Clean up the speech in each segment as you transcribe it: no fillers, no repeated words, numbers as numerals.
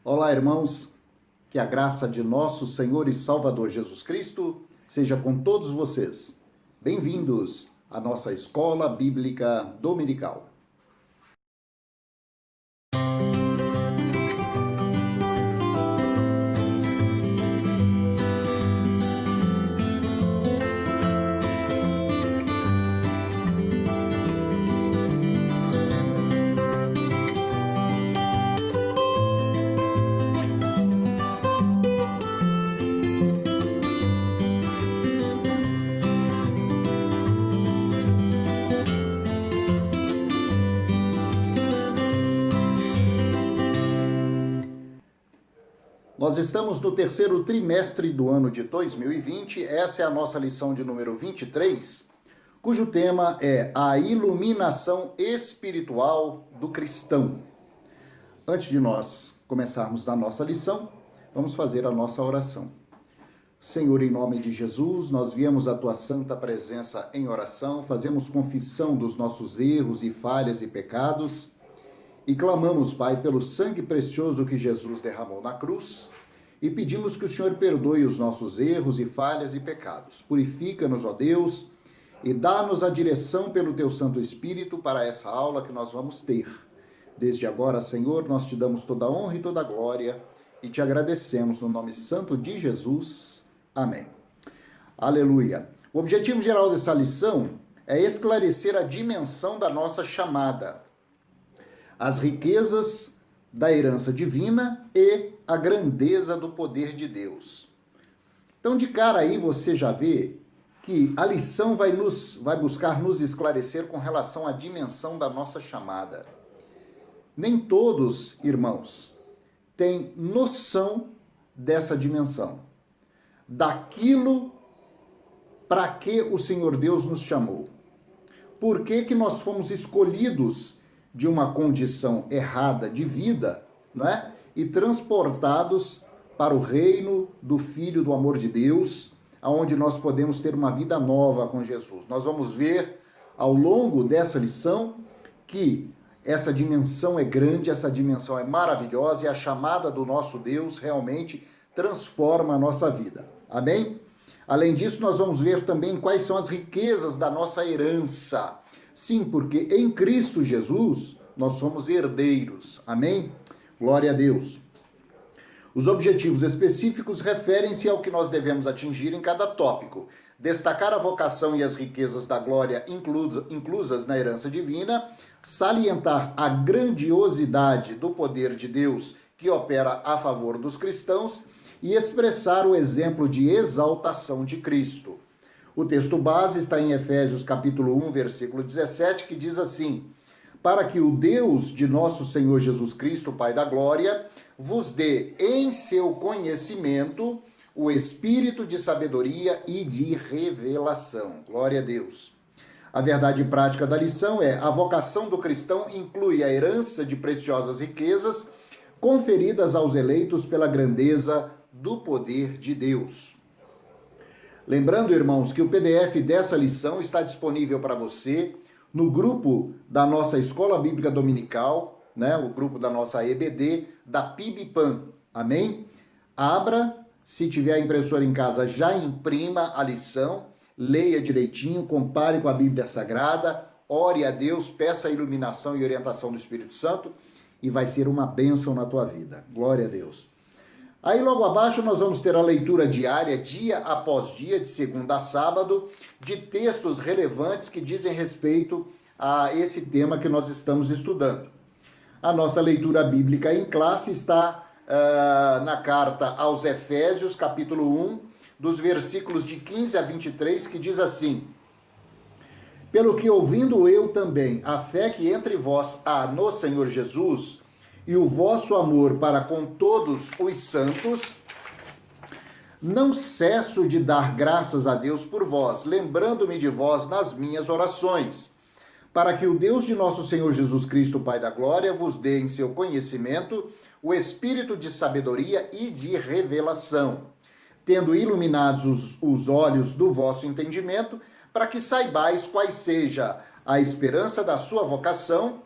Olá, irmãos, que a graça de nosso Senhor e Salvador Jesus Cristo seja com todos vocês. Bem-vindos à nossa Escola Bíblica Dominical. Nós estamos no terceiro trimestre do ano de 2020, essa é a nossa lição de número 23, cujo tema é a iluminação espiritual do cristão. Antes de nós começarmos na nossa lição, vamos fazer a nossa oração. Senhor, em nome de Jesus, nós viemos à tua santa presença em oração, fazemos confissão dos nossos erros e falhas e pecados, e clamamos, Pai, pelo sangue precioso que Jesus derramou na cruz e pedimos que o Senhor perdoe os nossos erros e falhas e pecados. Purifica-nos, ó Deus, e dá-nos a direção pelo Teu Santo Espírito para essa aula que nós vamos ter. Desde agora, Senhor, nós te damos toda a honra e toda a glória e te agradecemos no nome santo de Jesus. Amém. Aleluia. O objetivo geral dessa lição é esclarecer a dimensão da nossa chamada, as riquezas da herança divina e a grandeza do poder de Deus. Então, de cara aí, você já vê que a lição vai buscar nos esclarecer com relação à dimensão da nossa chamada. Nem todos, irmãos, têm noção dessa dimensão, daquilo para que o Senhor Deus nos chamou. Por que que nós fomos escolhidos de uma condição errada de vida, não é? E transportados para o reino do Filho do amor de Deus, aonde nós podemos ter uma vida nova com Jesus. Nós vamos ver ao longo dessa lição que essa dimensão é grande, essa dimensão é maravilhosa e a chamada do nosso Deus realmente transforma a nossa vida. Amém? Além disso, nós vamos ver também quais são as riquezas da nossa herança. Sim, porque em Cristo Jesus nós somos herdeiros. Amém? Glória a Deus. Os objetivos específicos referem-se ao que nós devemos atingir em cada tópico. Destacar a vocação e as riquezas da glória inclusas na herança divina, salientar a grandiosidade do poder de Deus que opera a favor dos cristãos e expressar o exemplo de exaltação de Cristo. O texto base está em Efésios capítulo 1, versículo 17, que diz assim: para que o Deus de nosso Senhor Jesus Cristo, Pai da glória, vos dê em seu conhecimento o espírito de sabedoria e de revelação. Glória a Deus. A verdade prática da lição é: a vocação do cristão inclui a herança de preciosas riquezas conferidas aos eleitos pela grandeza do poder de Deus. Lembrando, irmãos, que o PDF dessa lição está disponível para você no grupo da nossa Escola Bíblica Dominical, né? O grupo da nossa EBD, da PIBPAN. Amém? Abra, se tiver a impressora em casa, já imprima a lição, leia direitinho, compare com a Bíblia Sagrada, ore a Deus, peça a iluminação e orientação do Espírito Santo e vai ser uma bênção na tua vida. Glória a Deus. Aí logo abaixo nós vamos ter a leitura diária, dia após dia, de segunda a sábado, de textos relevantes que dizem respeito a esse tema que nós estamos estudando. A nossa leitura bíblica em classe está na carta aos Efésios, capítulo 1, dos versículos de 15 a 23, que diz assim: pelo que ouvindo eu também a fé que entre vós há no Senhor Jesus, e o vosso amor para com todos os santos, não cesso de dar graças a Deus por vós, lembrando-me de vós nas minhas orações, para que o Deus de nosso Senhor Jesus Cristo, Pai da glória, vos dê em seu conhecimento o espírito de sabedoria e de revelação, tendo iluminados os olhos do vosso entendimento, para que saibais quais seja a esperança da sua vocação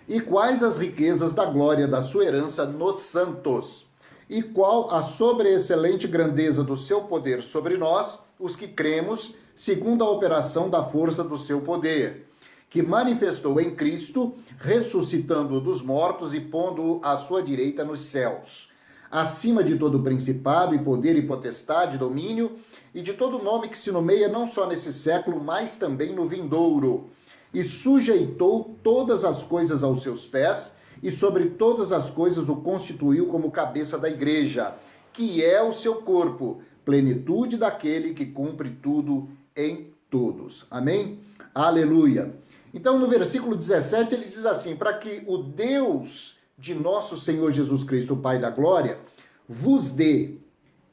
E quais as riquezas da glória da sua herança nos santos? E qual a sobreexcelente grandeza do seu poder sobre nós, os que cremos, segundo a operação da força do seu poder, que manifestou em Cristo, ressuscitando-o dos mortos e pondo-o à sua direita nos céus, acima de todo principado e poder e potestade, domínio, e de todo nome que se nomeia não só nesse século, mas também no vindouro, e sujeitou todas as coisas aos seus pés, e sobre todas as coisas o constituiu como cabeça da igreja, que é o seu corpo, plenitude daquele que cumpre tudo em todos. Amém? Aleluia. Então, no versículo 17, ele diz assim: para que o Deus de nosso Senhor Jesus Cristo, o Pai da glória, vos dê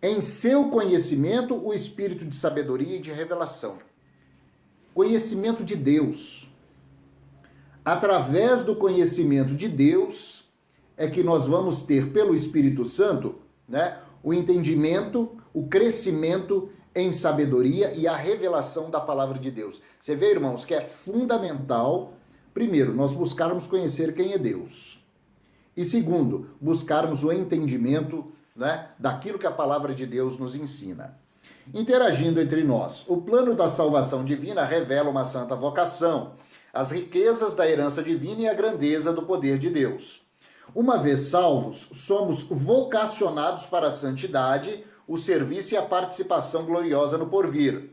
em seu conhecimento o espírito de sabedoria e de revelação. Conhecimento de Deus. Através do conhecimento de Deus é que nós vamos ter, pelo Espírito Santo, né, o entendimento, o crescimento em sabedoria e a revelação da palavra de Deus. Você vê, irmãos, que é fundamental, primeiro, nós buscarmos conhecer quem é Deus. E segundo, buscarmos o entendimento, né, daquilo que a palavra de Deus nos ensina. Interagindo entre nós, o plano da salvação divina revela uma santa vocação, as riquezas da herança divina e a grandeza do poder de Deus. Uma vez salvos, somos vocacionados para a santidade, o serviço e a participação gloriosa no porvir.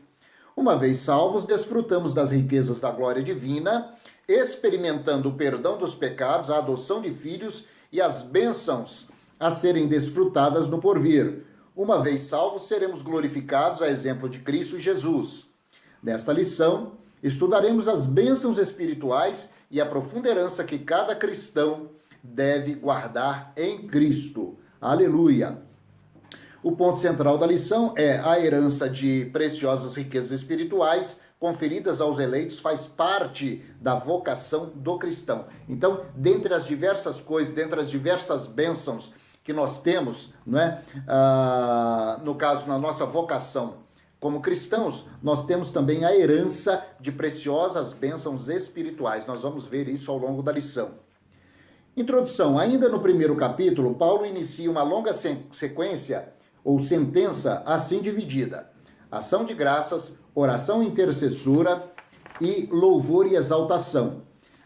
Uma vez salvos, desfrutamos das riquezas da glória divina, experimentando o perdão dos pecados, a adoção de filhos e as bênçãos a serem desfrutadas no porvir. Uma vez salvos, seremos glorificados a exemplo de Cristo Jesus. Nesta lição, estudaremos as bênçãos espirituais e a profunda herança que cada cristão deve guardar em Cristo. Aleluia! O ponto central da lição é a herança de preciosas riquezas espirituais conferidas aos eleitos faz parte da vocação do cristão. Então, dentre as diversas coisas, dentre as diversas bênçãos que nós temos, não é? No caso, na nossa vocação como cristãos, nós temos também a herança de preciosas bênçãos espirituais. Nós vamos ver isso ao longo da lição. Introdução. Ainda no primeiro capítulo, Paulo inicia uma longa sequência ou sentença assim dividida: ação de graças, oração intercessora e louvor e exaltação.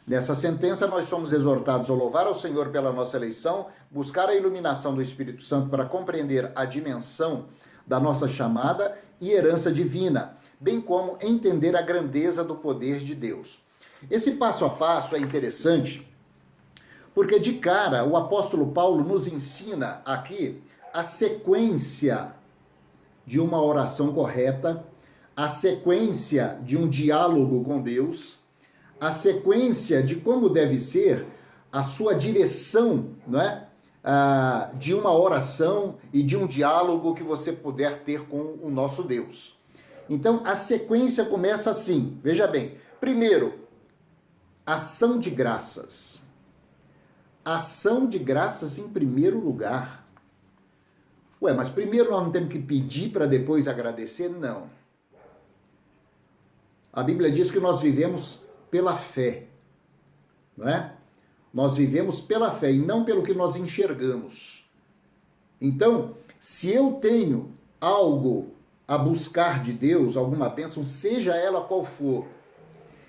Nessa sentença, nós somos exortados a louvar ao Senhor pela nossa eleição, buscar a iluminação do Espírito Santo para compreender a dimensão da nossa chamada e herança divina, bem como entender a grandeza do poder de Deus. Esse passo a passo é interessante, porque de cara o apóstolo Paulo nos ensina aqui a sequência de uma oração correta, a sequência de um diálogo com Deus, a sequência de como deve ser a sua direção, não é? De uma oração e de um diálogo que você puder ter com o nosso Deus. Então, a sequência começa assim, veja bem. Primeiro, ação de graças. Ação de graças em primeiro lugar. Ué, mas primeiro nós não temos que pedir para depois agradecer? Não. A Bíblia diz que nós vivemos pela fé, não é? Nós vivemos pela fé e não pelo que nós enxergamos. Então, se eu tenho algo a buscar de Deus, alguma bênção, seja ela qual for,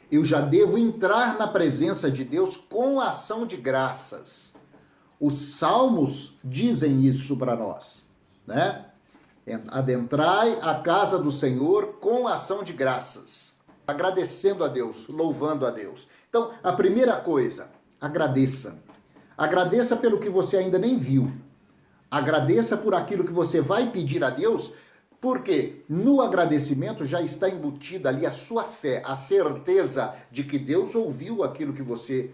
eu já devo entrar na presença de Deus com ação de graças. Os salmos dizem isso para nós, né? Adentrai a casa do Senhor com ação de graças, agradecendo a Deus, louvando a Deus. Então, a primeira coisa, agradeça. Agradeça pelo que você ainda nem viu. Agradeça por aquilo que você vai pedir a Deus, porque no agradecimento já está embutida ali a sua fé, a certeza de que Deus ouviu aquilo que você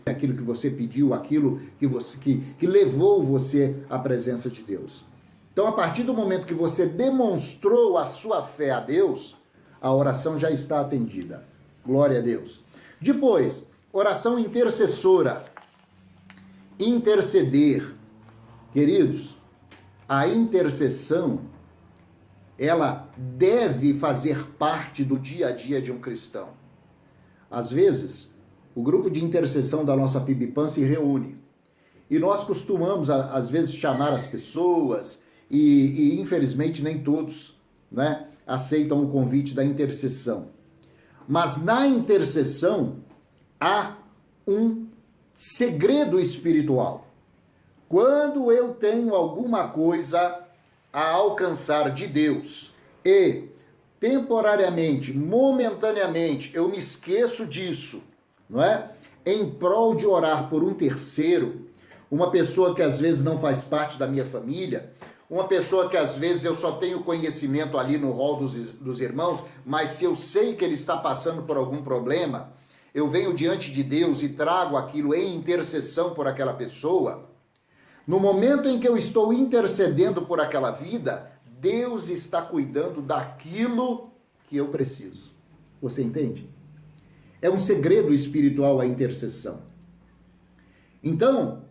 pediu, aquilo que levou você à presença de Deus. Então, a partir do momento que você demonstrou a sua fé a Deus, a oração já está atendida. Glória a Deus. Depois, oração intercessora. Interceder. Queridos, a intercessão, ela deve fazer parte do dia a dia de um cristão. Às vezes, o grupo de intercessão da nossa PIBPAN se reúne. E nós costumamos, às vezes, chamar as pessoas e infelizmente, nem todos, né, aceitam o convite da intercessão. Mas na intercessão há um segredo espiritual. Quando eu tenho alguma coisa a alcançar de Deus e temporariamente, momentaneamente, eu me esqueço disso, não é? Em prol de orar por um terceiro, uma pessoa que às vezes não faz parte da minha família, uma pessoa que às vezes eu só tenho conhecimento ali no rol dos irmãos, mas se eu sei que ele está passando por algum problema, eu venho diante de Deus e trago aquilo em intercessão por aquela pessoa. No momento em que eu estou intercedendo por aquela vida, Deus está cuidando daquilo que eu preciso. Você entende? É um segredo espiritual a intercessão. Então,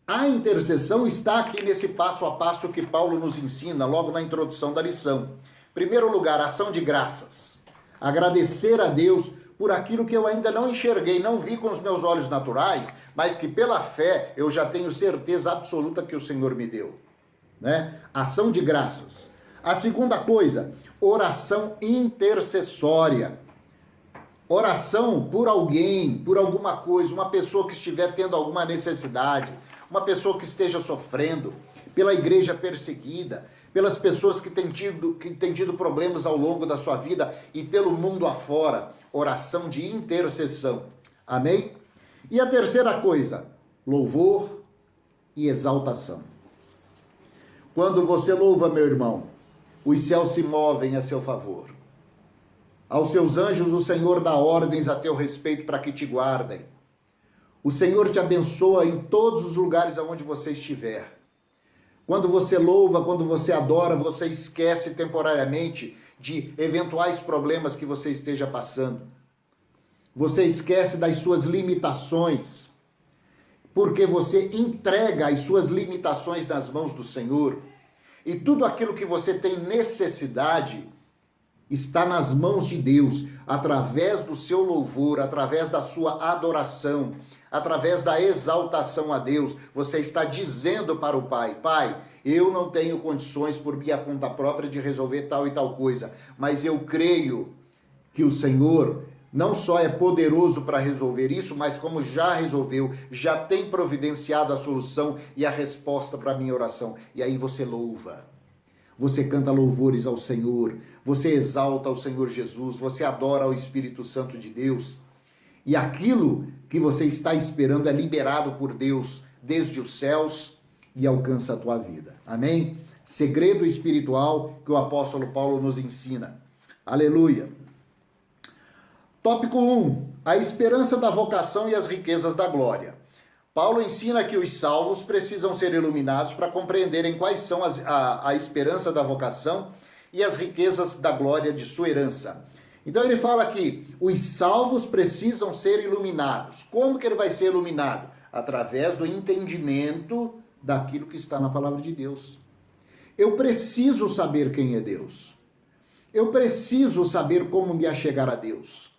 a intercessão está aqui nesse passo a passo que Paulo nos ensina logo na introdução da lição. Em primeiro lugar, ação de graças. Agradecer a Deus por aquilo que eu ainda não enxerguei, não vi com os meus olhos naturais, mas que pela fé eu já tenho certeza absoluta que o Senhor me deu, né? Ação de graças. A segunda coisa, oração intercessória. Oração por alguém, por alguma coisa, uma pessoa que estiver tendo alguma necessidade, uma pessoa que esteja sofrendo, pela igreja perseguida, pelas pessoas que têm tido problemas ao longo da sua vida e pelo mundo afora. Oração de intercessão. Amém? E a terceira coisa, louvor e exaltação. Quando você louva, meu irmão, os céus se movem a seu favor. Aos seus anjos o Senhor dá ordens a teu respeito para que te guardem. O Senhor te abençoa em todos os lugares aonde você estiver. Quando você louva, quando você adora, você esquece temporariamente de eventuais problemas que você esteja passando. Você esquece das suas limitações, porque você entrega as suas limitações nas mãos do Senhor. E tudo aquilo que você tem necessidade está nas mãos de Deus, através do seu louvor, através da sua adoração, através da exaltação a Deus. Você está dizendo para o Pai: Pai, eu não tenho condições por minha conta própria de resolver tal e tal coisa, mas eu creio que o Senhor não só é poderoso para resolver isso, mas como já resolveu, já tem providenciado a solução e a resposta para a minha oração. E aí você louva, você canta louvores ao Senhor, você exalta ao Senhor Jesus, você adora ao Espírito Santo de Deus. E aquilo que você está esperando é liberado por Deus desde os céus e alcança a tua vida. Amém? Segredo espiritual que o apóstolo Paulo nos ensina. Aleluia! Tópico 1. A esperança da vocação e as riquezas da glória. Paulo ensina que os salvos precisam ser iluminados para compreenderem quais são a esperança da vocação e as riquezas da glória de sua herança. Então ele fala que os salvos precisam ser iluminados. Como que ele vai ser iluminado? Através do entendimento daquilo que está na palavra de Deus. Eu preciso saber quem é Deus. Eu preciso saber como me achegar a Deus.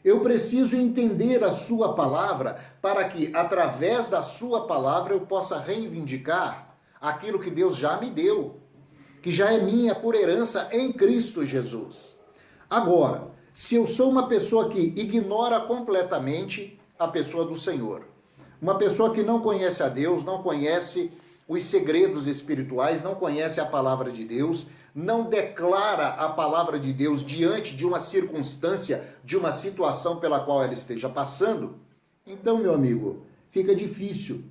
Eu preciso entender a sua palavra para que, através da sua palavra, eu possa reivindicar aquilo que Deus já me deu, que já é minha por herança em Cristo Jesus. Agora, se eu sou uma pessoa que ignora completamente a pessoa do Senhor, uma pessoa que não conhece a Deus, não conhece os segredos espirituais, não conhece a palavra de Deus, não declara a palavra de Deus diante de uma circunstância, de uma situação pela qual ela esteja passando, então, meu amigo, fica difícil.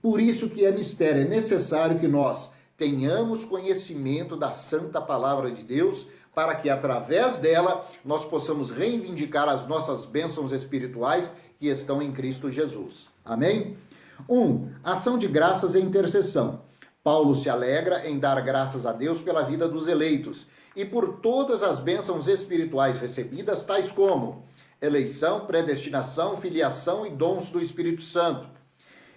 Por isso que é mistério, é necessário que nós tenhamos conhecimento da santa palavra de Deus, para que através dela nós possamos reivindicar as nossas bênçãos espirituais que estão em Cristo Jesus. Amém? 1. Ação de graças e intercessão. Paulo se alegra em dar graças a Deus pela vida dos eleitos e por todas as bênçãos espirituais recebidas, tais como eleição, predestinação, filiação e dons do Espírito Santo.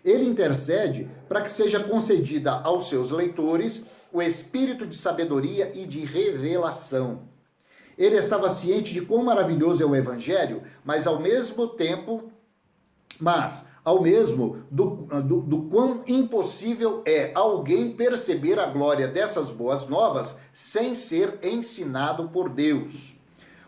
Ele intercede para que seja concedida aos seus leitores o espírito de sabedoria e de revelação. Ele estava ciente de quão maravilhoso é o Evangelho, mas ao mesmo tempo mas ao mesmo do quão impossível é alguém perceber a glória dessas boas novas sem ser ensinado por Deus.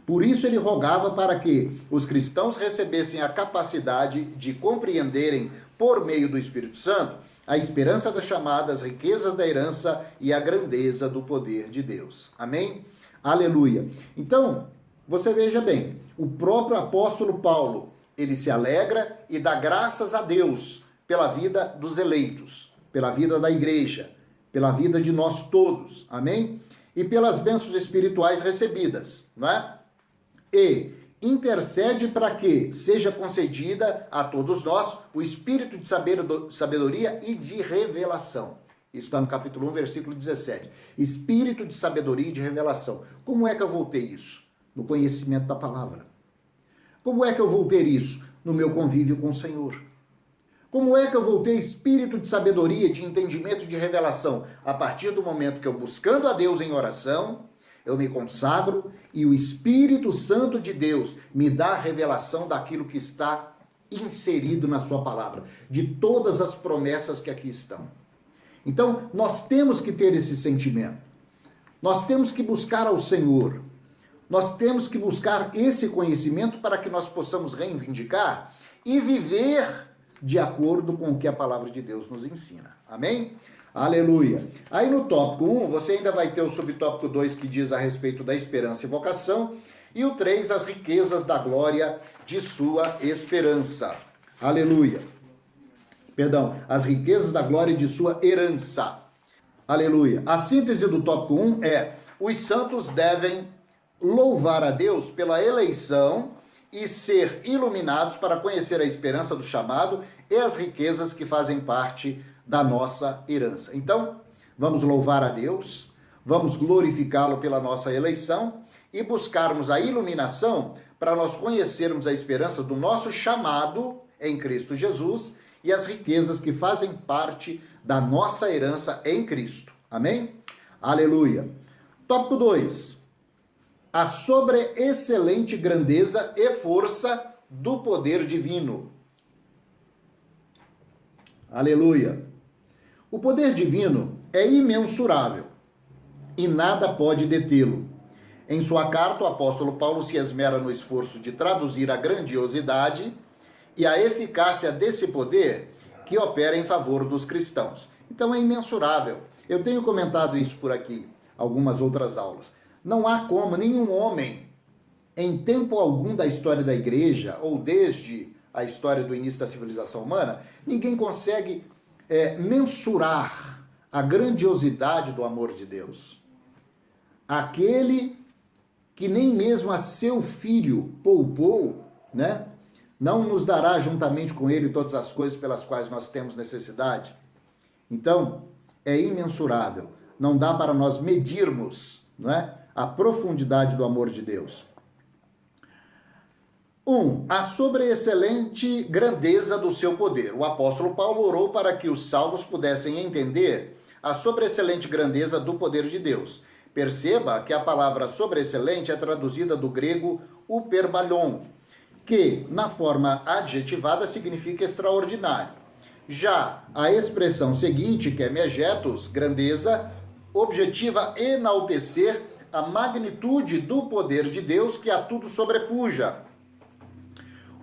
Por isso ele rogava para que os cristãos recebessem a capacidade de compreenderem, por meio do Espírito Santo, a esperança da chamada, as riquezas da herança e a grandeza do poder de Deus. Amém? Aleluia. Então, você veja bem, o próprio apóstolo Paulo, ele se alegra e dá graças a Deus pela vida dos eleitos, pela vida da igreja, pela vida de nós todos. Amém? E pelas bênçãos espirituais recebidas, não é? E intercede para que seja concedida a todos nós o espírito de sabedoria e de revelação. Isso está no capítulo 1, versículo 17. Espírito de sabedoria e de revelação. Como é que eu vou ter isso? No conhecimento da palavra. Como é que eu vou ter isso? No meu convívio com o Senhor. Como é que eu vou ter espírito de sabedoria, de entendimento, de revelação? A partir do momento que eu, buscando a Deus em oração, eu me consagro e o Espírito Santo de Deus me dá a revelação daquilo que está inserido na sua palavra, de todas as promessas que aqui estão. Então, nós temos que ter esse sentimento. Nós temos que buscar ao Senhor. Nós temos que buscar esse conhecimento para que nós possamos reivindicar e viver de acordo com o que a palavra de Deus nos ensina. Amém? Aleluia. Aí no tópico 1, você ainda vai ter o subtópico 2 que diz a respeito da esperança e vocação, e o 3, as riquezas da glória de sua esperança. Aleluia. Perdão, as riquezas da glória de sua herança. Aleluia. A síntese do tópico 1 é: os santos devem louvar a Deus pela eleição e ser iluminados para conhecer a esperança do chamado e as riquezas que fazem parte da nossa herança. Então, vamos louvar a Deus, vamos glorificá-lo pela nossa eleição e buscarmos a iluminação para nós conhecermos a esperança do nosso chamado em Cristo Jesus e as riquezas que fazem parte da nossa herança em Cristo. Amém? Aleluia. Tópico 2. A sobreexcelente grandeza e força do poder divino. Aleluia. O poder divino é imensurável e nada pode detê-lo. Em sua carta, o apóstolo Paulo se esmera no esforço de traduzir a grandiosidade e a eficácia desse poder que opera em favor dos cristãos. Então é imensurável. Eu tenho comentado isso por aqui, algumas outras aulas. Não há como nenhum homem, em tempo algum da história da igreja, ou desde a história do início da civilização humana, ninguém consegue mensurar a grandiosidade do amor de Deus. Aquele que nem mesmo a seu filho poupou, né? Não nos dará juntamente com ele todas as coisas pelas quais nós temos necessidade. Então, é imensurável. Não dá para nós medirmos, não é, a profundidade do amor de Deus. 1. A sobreexcelente grandeza do seu poder. O apóstolo Paulo orou para que os salvos pudessem entender a sobreexcelente grandeza do poder de Deus. Perceba que a palavra sobreexcelente é traduzida do grego uperbalion, que, na forma adjetivada, significa extraordinário. Já a expressão seguinte, que é megetos, grandeza, objetiva enaltecer a magnitude do poder de Deus que a tudo sobrepuja.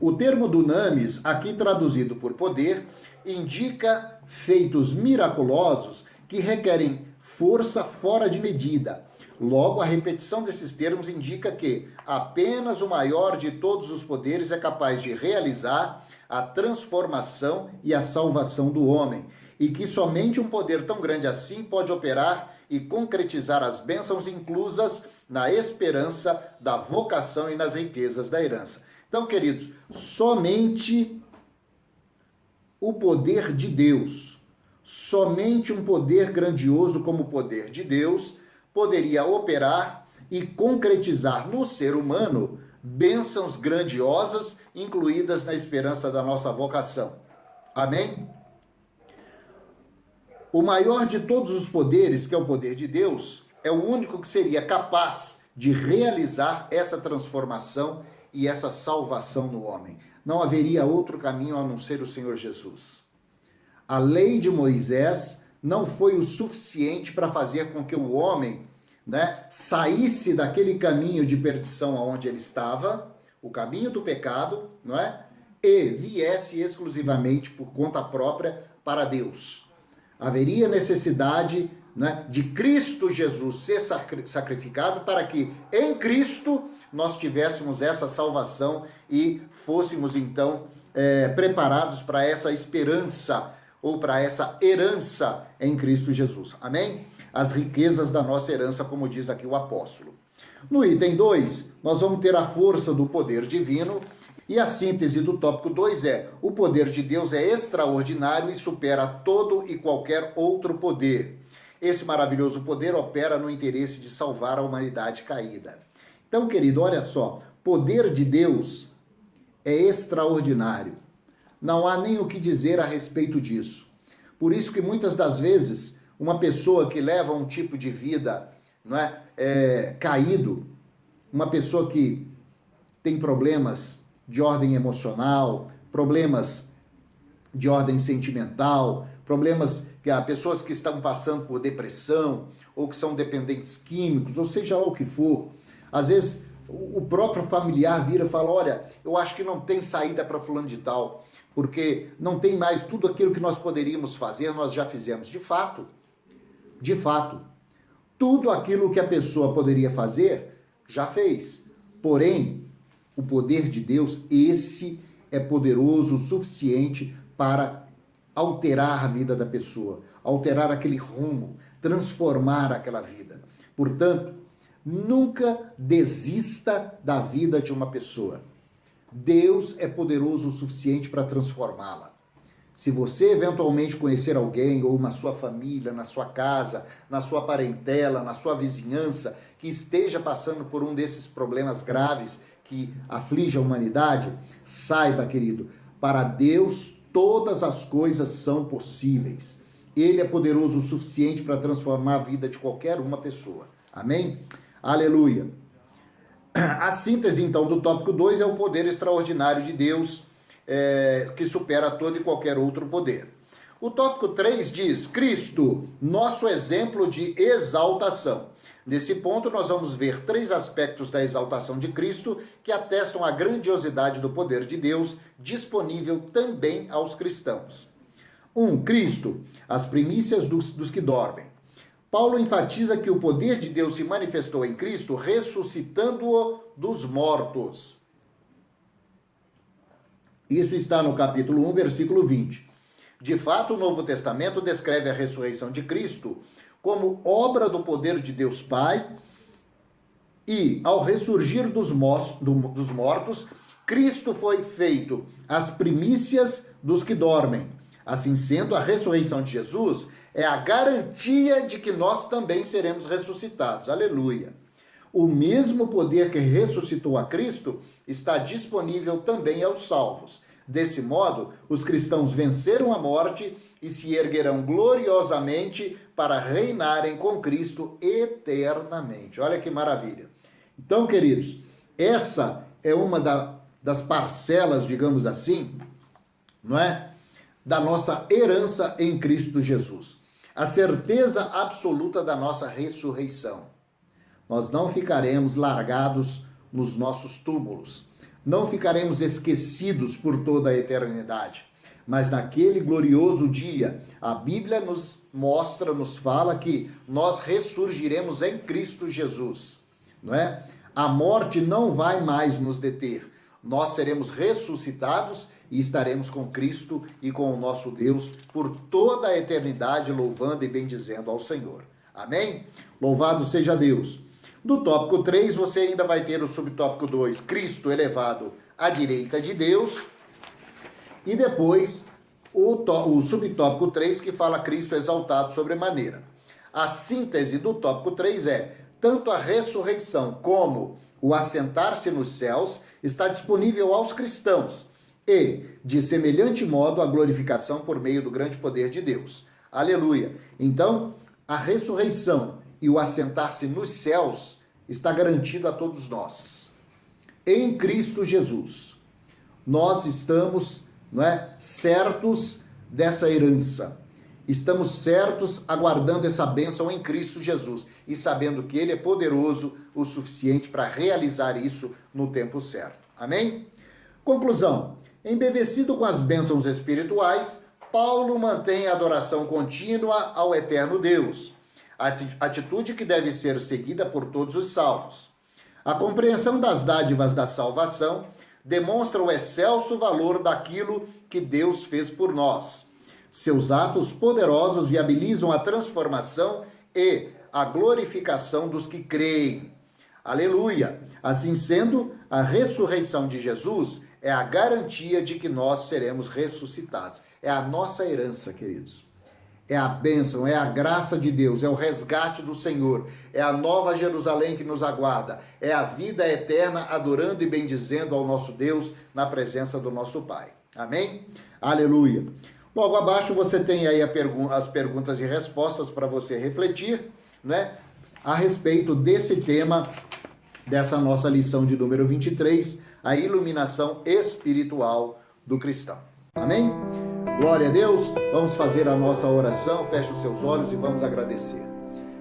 O termo dunamis, aqui traduzido por poder, indica feitos miraculosos que requerem força fora de medida. Logo, a repetição desses termos indica que apenas o maior de todos os poderes é capaz de realizar a transformação e a salvação do homem, e que somente um poder tão grande assim pode operar e concretizar as bênçãos inclusas na esperança da vocação e nas riquezas da herança. Então, queridos, somente o poder de Deus, somente um poder grandioso como o poder de Deus poderia operar e concretizar no ser humano bênçãos grandiosas incluídas na esperança da nossa vocação. Amém? O maior de todos os poderes, que é o poder de Deus, é o único que seria capaz de realizar essa transformação e essa salvação no homem. não haveria outro caminho a não ser o Senhor Jesus. A lei de Moisés não foi o suficiente para fazer com que o homem, né, saísse daquele caminho de perdição aonde ele estava, o caminho do pecado, não é? E viesse exclusivamente por conta própria para Deus. Haveria necessidade, né, de Cristo Jesus ser sacrificado para que em Cristo nós tivéssemos essa salvação e fôssemos então preparados para essa esperança ou para essa herança em Cristo Jesus. Amém? As riquezas da nossa herança, como diz aqui o apóstolo. No item 2, nós vamos ter a força do poder divino, e a síntese do tópico 2 é: o poder de Deus é extraordinário e supera todo e qualquer outro poder. Esse maravilhoso poder opera no interesse de salvar a humanidade caída. Então, querido, olha só, poder de Deus é extraordinário. Não há nem o que dizer a respeito disso. Por isso que muitas das vezes, uma pessoa que leva um tipo de vida, não é, caído, uma pessoa que tem problemas de ordem emocional, problemas de ordem sentimental, problemas que há pessoas que estão passando por depressão, ou que são dependentes químicos, ou seja lá o que for. Às vezes, o próprio familiar vira e fala: olha, eu acho que não tem saída para fulano de tal, porque não tem mais tudo aquilo que nós poderíamos fazer, nós já fizemos. De fato, tudo aquilo que a pessoa poderia fazer, já fez. Porém, o poder de Deus, esse é poderoso o suficiente para alterar a vida da pessoa, alterar aquele rumo, transformar aquela vida. Portanto, nunca desista da vida de uma pessoa. Deus é poderoso o suficiente para transformá-la. Se você eventualmente conhecer alguém, ou na sua família, na sua casa, na sua parentela, na sua vizinhança, que esteja passando por um desses problemas graves que aflige a humanidade, saiba, querido, para Deus todas as coisas são possíveis. Ele é poderoso o suficiente para transformar a vida de qualquer uma pessoa. Amém? Aleluia! A síntese, então, do tópico 2 é o poder extraordinário de Deus, que supera todo e qualquer outro poder. O tópico 3 diz: Cristo, nosso exemplo de exaltação. Nesse ponto, nós vamos ver 3 aspectos da exaltação de Cristo que atestam a grandiosidade do poder de Deus, disponível também aos cristãos. 1. Cristo, as primícias dos que dormem. Paulo enfatiza que o poder de Deus se manifestou em Cristo, ressuscitando-o dos mortos. Isso está no capítulo 1, versículo 20. De fato, o Novo Testamento descreve a ressurreição de Cristo como obra do poder de Deus Pai, e ao ressurgir dos mortos, Cristo foi feito as primícias dos que dormem. Assim sendo, a ressurreição de Jesus é a garantia de que nós também seremos ressuscitados. Aleluia! O mesmo poder que ressuscitou a Cristo está disponível também aos salvos. Desse modo, os cristãos venceram a morte e se erguerão gloriosamente para reinarem com Cristo eternamente. Olha que maravilha! Então, queridos, essa é uma das parcelas, digamos assim, não é? Da nossa herança em Cristo Jesus. A certeza absoluta da nossa ressurreição. Nós não ficaremos largados nos nossos túmulos. Não ficaremos esquecidos por toda a eternidade. Mas naquele glorioso dia, a Bíblia nos mostra, nos fala que nós ressurgiremos em Cristo Jesus, não é? A morte não vai mais nos deter. Nós seremos ressuscitados e estaremos com Cristo e com o nosso Deus por toda a eternidade, louvando e bendizendo ao Senhor. Amém? Louvado seja Deus. Do tópico 3, você ainda vai ter o subtópico 2, Cristo elevado à direita de Deus. E depois, o subtópico 3, que fala Cristo exaltado sobremaneira. A síntese do tópico 3 é: tanto a ressurreição como o assentar-se nos céus está disponível aos cristãos, e, de semelhante modo, a glorificação por meio do grande poder de Deus. Aleluia! Então, a ressurreição e o assentar-se nos céus está garantido a todos nós, em Cristo Jesus. nós estamos, não é, certos dessa herança. Estamos certos aguardando essa bênção em Cristo Jesus e sabendo que Ele é poderoso o suficiente para realizar isso no tempo certo. Amém? Conclusão. Embevecido com as bênçãos espirituais, Paulo mantém a adoração contínua ao eterno Deus, atitude que deve ser seguida por todos os salvos. A compreensão das dádivas da salvação demonstra o excelso valor daquilo que Deus fez por nós. Seus atos poderosos viabilizam a transformação e a glorificação dos que creem. Aleluia! Assim sendo, a ressurreição de Jesus é a garantia de que nós seremos ressuscitados. É a nossa herança, queridos. É a bênção, é a graça de Deus, é o resgate do Senhor, é a nova Jerusalém que nos aguarda, é a vida eterna adorando e bendizendo ao nosso Deus na presença do nosso Pai. Amém? Aleluia! Logo abaixo você tem aí as perguntas e respostas para você refletir, né, a respeito desse tema, dessa nossa lição de número 23, a iluminação espiritual do cristão. Amém? Glória a Deus, vamos fazer a nossa oração, feche os seus olhos e vamos agradecer.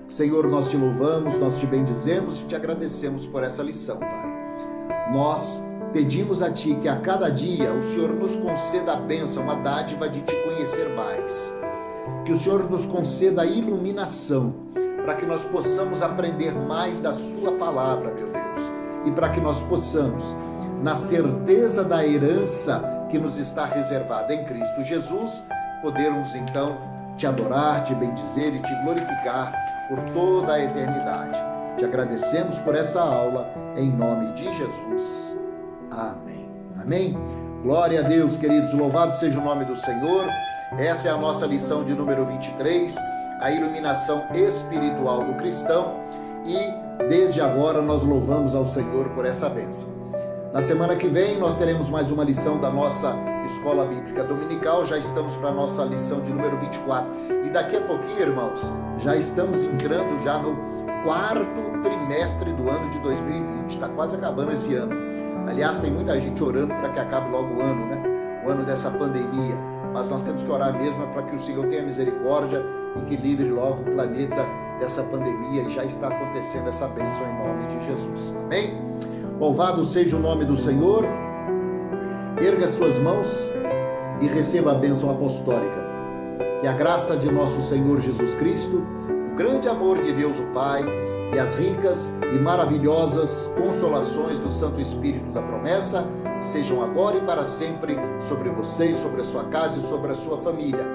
Senhor, nós te louvamos, nós te bendizemos e te agradecemos por essa lição, Pai. Nós pedimos a Ti que a cada dia o Senhor nos conceda a bênção, a dádiva de Te conhecer mais. Que o Senhor nos conceda a iluminação, para que nós possamos aprender mais da Sua palavra, meu Deus. E para que nós possamos, na certeza da herança que nos está reservada em Cristo Jesus, podermos então Te adorar, Te bendizer e Te glorificar por toda a eternidade. Te agradecemos por essa aula, em nome de Jesus. Amém. Amém? Glória a Deus, queridos. Louvado seja o nome do Senhor. Essa é a nossa lição de número 23, a iluminação espiritual do cristão. E desde agora nós louvamos ao Senhor por essa bênção. Na semana que vem nós teremos mais uma lição da nossa Escola Bíblica Dominical. Já estamos para a nossa lição de número 24. E daqui a pouquinho, irmãos, já estamos entrando já no quarto trimestre do ano de 2020. Está quase acabando esse ano. Aliás, tem muita gente orando para que acabe logo o ano, né? O ano dessa pandemia. Mas nós temos que orar mesmo para que o Senhor tenha misericórdia e que livre logo o planeta dessa pandemia. E já está acontecendo essa bênção em nome de Jesus. Amém? Louvado seja o nome do Senhor. Erga suas mãos e receba a bênção apostólica. Que a graça de nosso Senhor Jesus Cristo, o grande amor de Deus o Pai, e as ricas e maravilhosas consolações do Santo Espírito da promessa sejam agora e para sempre sobre você, sobre a sua casa e sobre a sua família.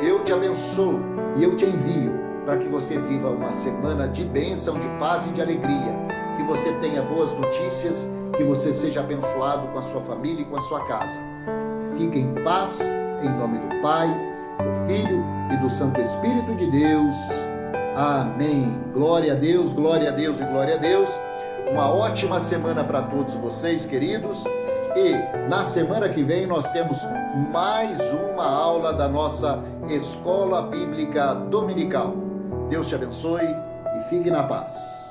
Eu te abençoo e eu te envio para que você viva uma semana de bênção, de paz e de alegria, que você tenha boas notícias, que você seja abençoado com a sua família e com a sua casa. Fique em paz, em nome do Pai, do Filho e do Santo Espírito de Deus. Amém. Glória a Deus e glória a Deus. Uma ótima semana para todos vocês, queridos. E na semana que vem nós temos mais uma aula da nossa Escola Bíblica Dominical. Deus te abençoe e fique na paz.